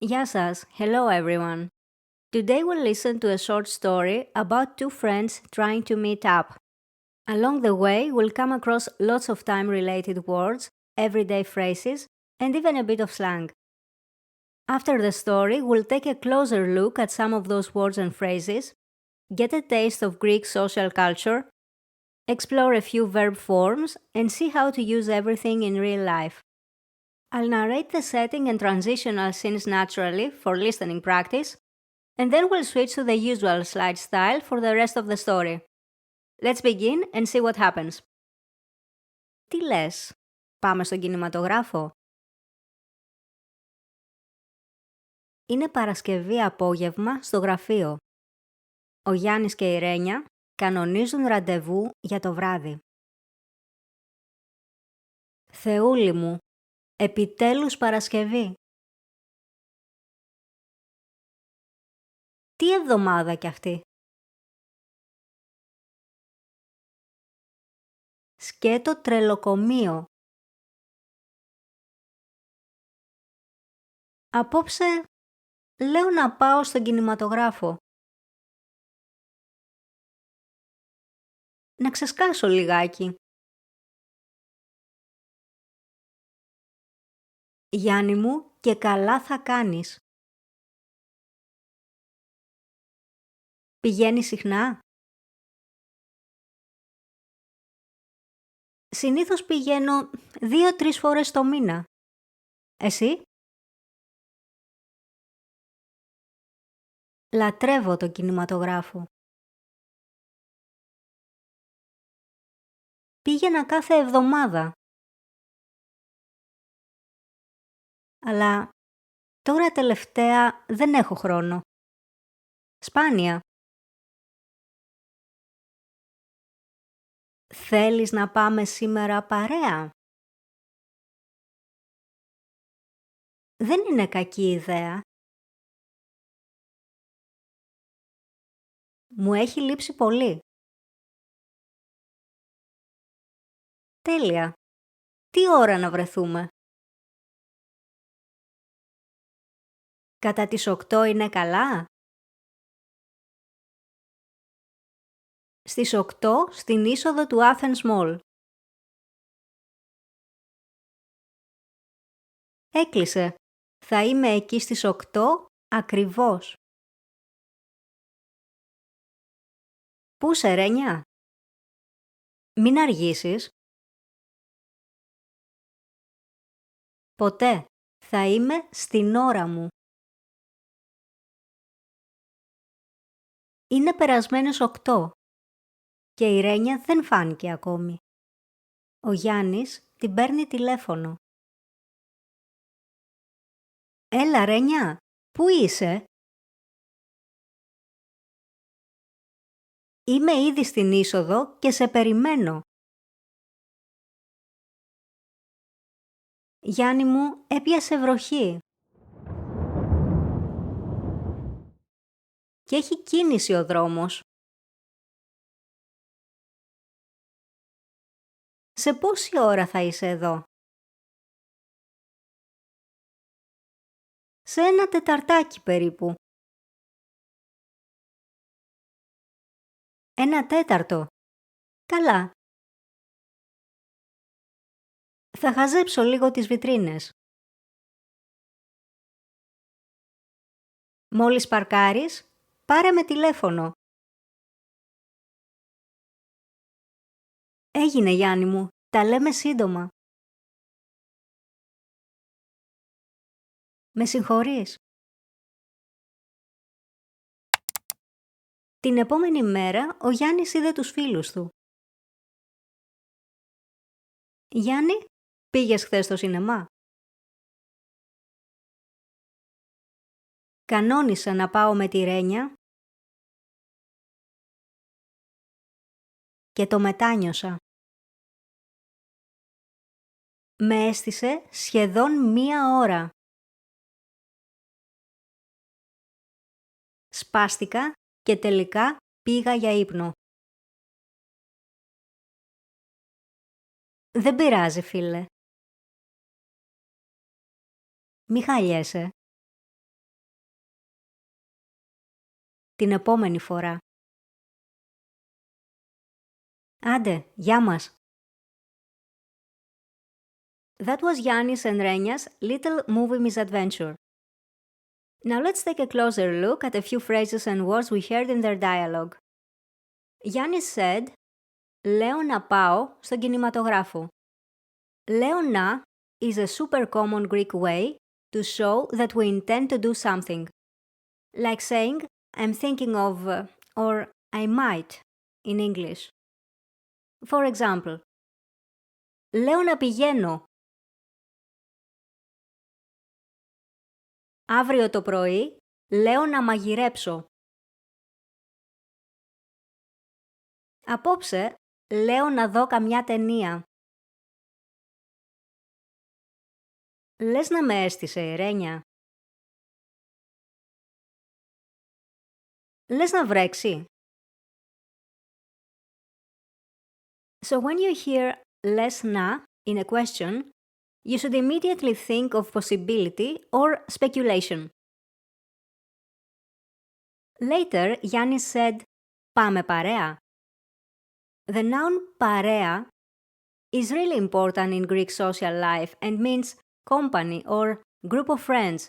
Γεια σας. Hello everyone. Today we'll listen to a short story about two friends trying to meet up. Along the way, we'll come across lots of time-related words, everyday phrases, and even a bit of slang. After the story, we'll take a closer look at some of those words and phrases, get a taste of Greek social culture, explore a few verb forms, and see how to use everything in real life. I'll narrate the setting and transitional scenes naturally for listening practice, and then we'll switch to the usual slide style for the rest of the story. Let's begin and see what happens. Τι λες, πάμε στον κινηματογράφο? Είναι Παρασκευή απόγευμα στο γραφείο. Ο Γιάννης και η Ρένια κανονίζουν ραντεβού για το βράδυ. Θεούλη μου, επιτέλους Παρασκευή. Τι εβδομάδα κι αυτή? Σκέτο τρελοκομείο. Απόψε λέω να πάω στον κινηματογράφο. Να ξεσκάσω λιγάκι. Γιάννη μου, και καλά θα κάνεις. Πηγαίνεις συχνά? Συνήθως πηγαίνω 2-3 φορές το μήνα. Εσύ? Λατρεύω το κινηματογράφο. Πήγαινα κάθε εβδομάδα. Αλλά τώρα τελευταία δεν έχω χρόνο. Σπάνια. Θέλεις να πάμε σήμερα παρέα? Δεν είναι κακή ιδέα. Μου έχει λείψει πολύ. Τέλεια. Τι ώρα να βρεθούμε? Κατά τις 8 είναι καλά? Στις 8 στην είσοδο του Athens Mall. Έκλεισε. Θα είμαι εκεί στις 8 ακριβώς. Πού σε, Ρένια? Μην αργήσεις. Ποτέ. Θα είμαι στην ώρα μου. Είναι περασμένες 8 και η Ρένια δεν φάνηκε ακόμη. Ο Γιάννης την παίρνει τηλέφωνο. Έλα, Ρένια, πού είσαι? Είμαι ήδη στην είσοδο και σε περιμένω. Γιάννη μου, έπιασε βροχή. Και έχει κίνηση ο δρόμος. Σε πόση ώρα θα είσαι εδώ? Σε 1 τεταρτάκι περίπου. 1 τέταρτο. Καλά. Θα χαζέψω λίγο τις βιτρίνες. Μόλις παρκάρεις, πάρε με τηλέφωνο. Έγινε, Γιάννη μου. Τα λέμε σύντομα. Με συγχωρείς. Την επόμενη μέρα, ο Γιάννης είδε τους φίλους του. Γιάννη, πήγες χθες στο σινεμά? Κανόνισα να πάω με τη Ρένια και το μετάνιωσα. Με έστησε σχεδόν 1 ώρα. Σπάστηκα και τελικά πήγα για ύπνο. Δεν πειράζει, φίλε. Μη χαλιέσαι. την επόμενη φορά. Άντε, γεια μας! That was Yannis and Renia's little movie misadventure. Now let's take a closer look at a few phrases and words we heard in their dialogue. Yannis said, «Λέω να πάω στον κινηματογράφο». «Λέω να» is a super common Greek way to show that we intend to do something. Like saying, I'm thinking of, or I might, in English. For example, «Λέω να πηγαίνω». Αύριο το πρωί, λέω να μαγειρέψω. Απόψε, λέω να δω καμιά ταινία. Λες να με έστησε η Ρένια. Λες να βρέξει. So when you hear λες να in a question, you should immediately think of possibility or speculation. Later, Yannis said, «Πάμε παρέα». The noun παρέα is really important in Greek social life and means company or group of friends.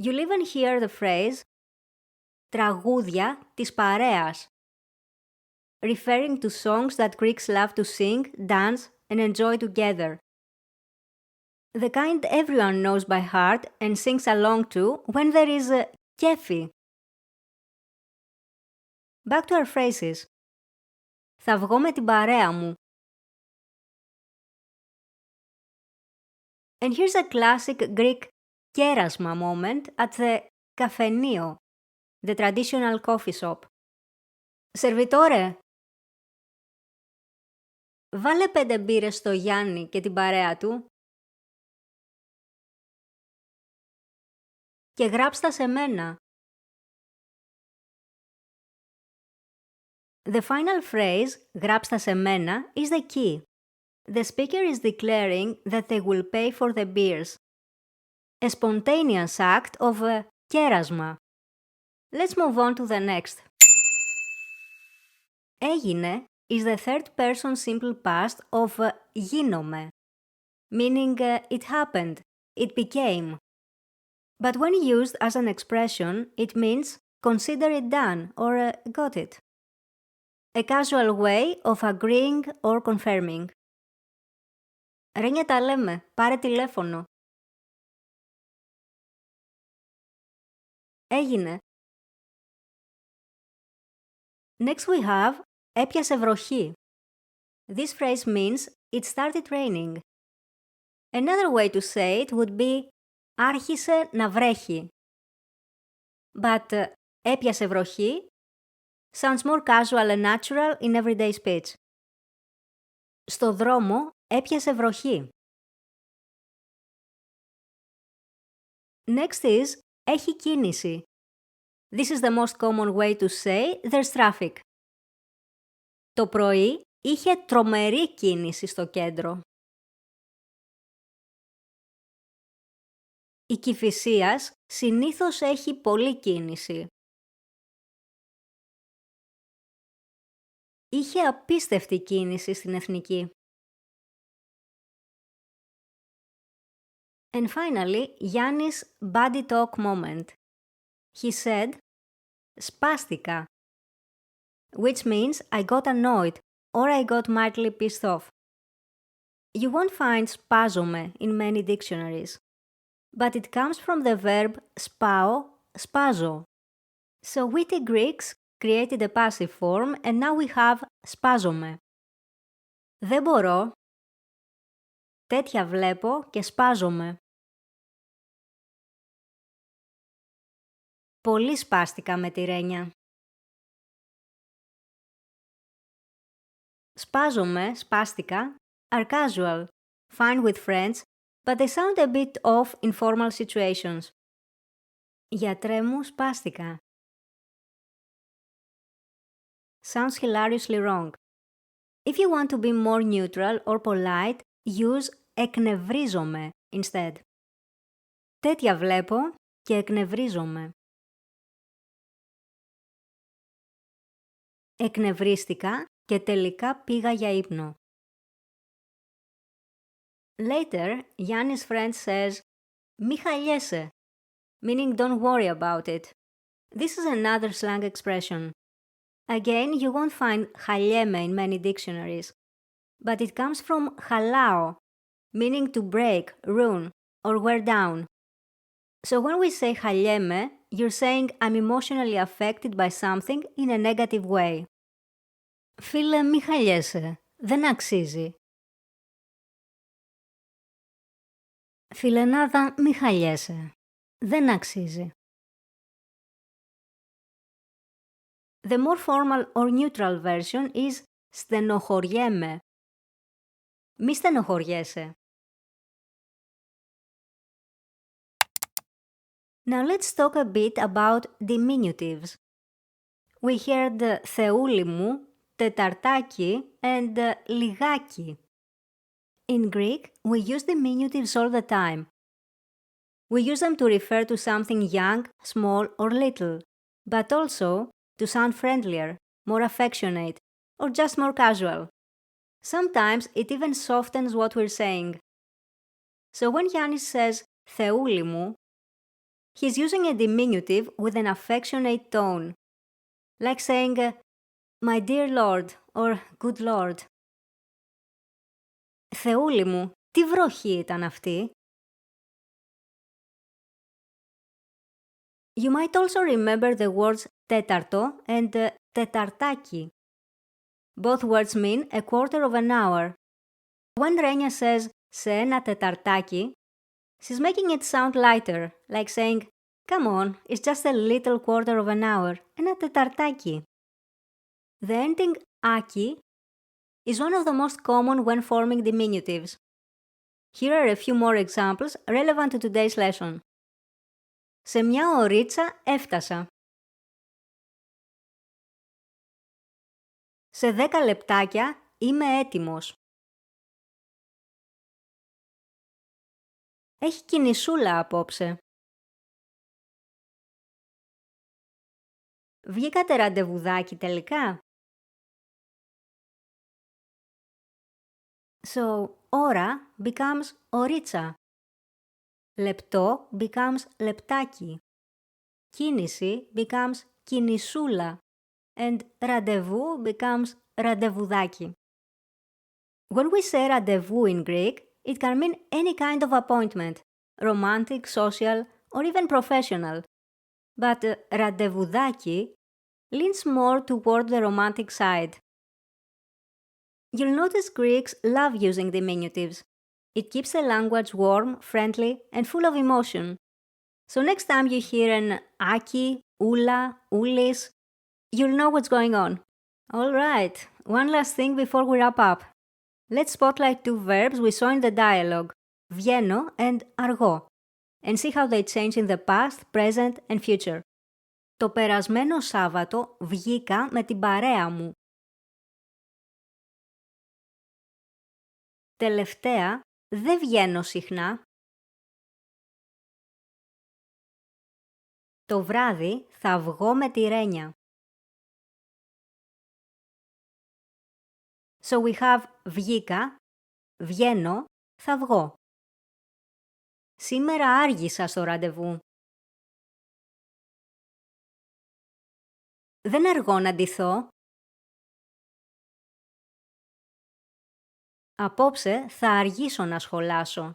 You'll even hear the phrase «τραγούδια της παρέας», referring to songs that Greeks love to sing, dance and enjoy together. The kind everyone knows by heart and sings along to when there is a κέφι. Back to our phrases. Θα βγω με την παρέα μου. And here's a classic Greek κέρασμα moment at the καφενείο, the traditional coffee shop. Σερβιτόρε, βάλε 5 μπύρες στο Γιάννη και την παρέα του και γράψτα σε μένα. The final phrase, γράψτα σε μένα, is the key. The speaker is declaring that they will pay for the beers. A spontaneous act of κέρασμα. Let's move on to the next. Έγινε is the third person simple past of γίνομαι, meaning it happened, it became. But when used as an expression, it means consider it done or got it. A casual way of agreeing or confirming. Ρένια τα λέμε, πάρε τηλέφωνο. Έγινε. Next we have έπιασε βροχή. This phrase means it started raining. Another way to say it would be άρχισε να βρέχει. But έπιασε βροχή sounds more casual and natural in everyday speech. Στο δρόμο έπιασε βροχή. Next is έχει κίνηση. This is the most common way to say there's traffic. Το πρωί είχε τρομερή κίνηση στο κέντρο. Η Κηφισίας συνήθως έχει πολλή κίνηση. Είχε απίστευτη κίνηση στην Εθνική. And finally, Yannis' body talk moment. He said, σπάστηκα, which means I got annoyed or I got mildly pissed off. You won't find σπάζομαι in many dictionaries, but it comes from the verb σπάω, σπάζω. So witty Greeks created a passive form and now we have σπάζομαι. Δεν μπορώ, τέτοια βλέπω και σπάζομαι. Πολύ σπάστηκα με τη Ρένια. Σπάζομαι, σπάστηκα, are casual, fine with friends, but they sound a bit off in formal situations. Γιατρέ μου, σπάστηκα. Sounds hilariously wrong. If you want to be more neutral or polite, use εκνευρίζομαι instead. Τέτοια βλέπω και εκνευρίζομαι. εκνευρίστηκα και τελικά πήγα για ύπνο. Later, Yanni's friend says, «Μη χαλιέσαι», meaning don't worry about it. This is another slang expression. Again, you won't find χαλιέμαι in many dictionaries, but it comes from χαλάω, meaning to break, ruin, or wear down. So when we say χαλιέμαι, you're saying I'm emotionally affected by something in a negative way. Φίλε, μη χαλιέσαι, δεν αξίζει. Φιλενάδα, μη χαλιέσαι, δεν αξίζει. The more formal or neutral version is στενοχωριέμαι. Μη στενοχωριέσαι. Now let's talk a bit about diminutives. We heard Θεούλη μου, τεταρτάκι and λιγάκι. In Greek, we use diminutives all the time. We use them to refer to something young, small or little, but also to sound friendlier, more affectionate, or just more casual. Sometimes it even softens what we're saying. So when Yannis says Θεούλη μου, he's using a diminutive with an affectionate tone, like saying my dear Lord or good Lord. Θεούλη μου, τι βροχή ήταν αυτή. You might also remember the words τέταρτο and τεταρτάκι. Both words mean a quarter of an hour. When Renia says σε ένα τεταρτάκι, she's making it sound lighter, like saying, come on, it's just a little quarter of an hour, ένα τεταρτάκι. The ending άκι is one of the most common when forming diminutives. Here are a few more examples relevant to today's lesson. Σε μια ωρίτσα έφτασα. Σε 10 λεπτάκια είμαι έτοιμος. Έχει κινησούλα απόψε. Βγήκατε ραντεβουδάκι τελικά? So, ώρα becomes ωρίτσα. Λεπτό becomes λεπτάκι. Κίνηση becomes κινησούλα. And ραντεβού becomes ραντεβουδάκι. When we say ραντεβού in Greek, it can mean any kind of appointment, romantic, social, or even professional. But ραντεβουδάκι leans more toward the romantic side. You'll notice Greeks love using diminutives. It keeps the language warm, friendly, and full of emotion. So next time you hear an aki, ula, ulis, you'll know what's going on. All right, one last thing before we wrap up. Let's spotlight two verbs we saw in the dialogue, βγαίνω and αργώ, and see how they change in the past, present and future. Το περασμένο Σάββατο βγήκα με την παρέα μου. Τελευταία, δεν βγαίνω συχνά. Το βράδυ θα βγω με τη Ρένια. So we have βγήκα, βγαίνω, θα βγω. Σήμερα άργησα στο ραντεβού. Δεν αργώ να ντυθώ. Απόψε θα αργήσω να σχολάσω.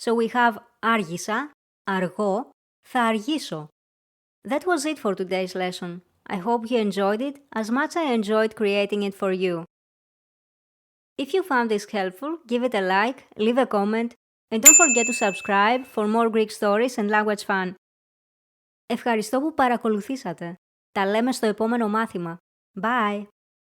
So we have άργησα, αργώ, θα αργήσω. That was it for today's lesson. I hope you enjoyed it as much as I enjoyed creating it for you. If you found this helpful, give it a like, leave a comment, and don't forget to subscribe for more Greek stories and language fun. Ευχαριστώ που παρακολουθήσατε. Τα λέμε στο επόμενο μάθημα. Bye!